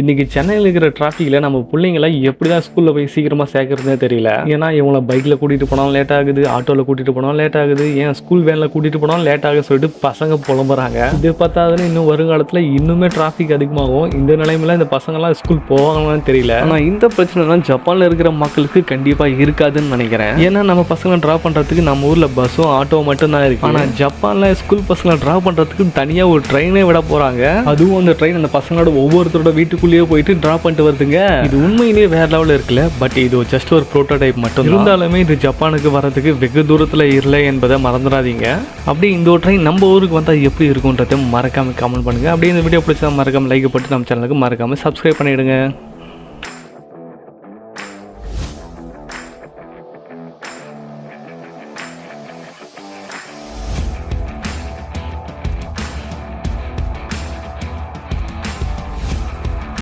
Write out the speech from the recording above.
இன்னைக்கு சென்னையில் இருக்கிற டிராஃபிக்கில் நம்ம பிள்ளைங்களை எப்படி தான் ஸ்கூலில் போய் சீக்கிரமாக சேர்க்கறதுனே தெரியல. ஏன்னா இவங்கள பைக்கில் கூட்டிகிட்டு போனாலும் லேட் ஆகுது, ஆட்டோவில் கூட்டிகிட்டு போனாலும் லேட் ஆகுது, ஏன் ஸ்கூல் வேனில் கூட்டிகிட்டு போனாலும் லேட் ஆக சொல்லிட்டு பசங்க புலம்புறாங்க. இது பார்த்தாதுன்னு இன்னும் வருங்காலத்தில் இன்னுமே டிராஃபிக் அதிகமாகும். இந்த நிலைமையில இந்த பசங்கள்லாம் ஸ்கூல் போவாங்கன்னு தெரியல. ஆனால் இந்த பிரச்சனைலாம் ஜப்பானில் இருக்கிற மக்களுக்கு கண்டிப்பாக இருக்காதுன்னு நினைக்கிறேன். ஏன்னா நம்ம பசங்களை ட்ராப் பண்ணுறதுக்கு நம்ம ஊரில் பஸ்ஸும் ஆட்டோ மட்டும் தான் இருக்கு. ஆனால் ஜப்பானில் ஸ்கூல் பசங்களை ட்ராப் பண்ணுறதுக்கு தனியாக ஒரு ட்ரெயினே விட போகிறாங்க. அதுவும் அந்த ட்ரெயின் அந்த பசங்களோட ஒவ்வொருத்தரோட வீட்டுக்குள்ளேயே போயிட்டு டிராப் பண்ணிட்டு வருதுங்க. இது உண்மையிலேயே வேற லெவலில் இருக்குல்ல. பட் இது ஜஸ்ட் ஒரு ப்ரோட்டோடைப் மட்டும். இருந்தாலுமே இது ஜப்பானுக்கு வரதுக்கு வெகு தூரத்தில் இல்லை என்பதை மறந்துடாதீங்க. அப்படியே இந்த ஒரு ட்ரெயின் நம்ம ஊருக்கு வந்தால் எப்படி இருக்குன்றதை மறக்காம கமெண்ட் பண்ணுங்க. அப்படியே இந்த வீடியோ பிடிச்சா மறக்காம லைக் போட்டு நம்ம சேனலுக்கு மறக்காம சப்ஸ்கிரைப் பண்ணிடுங்க.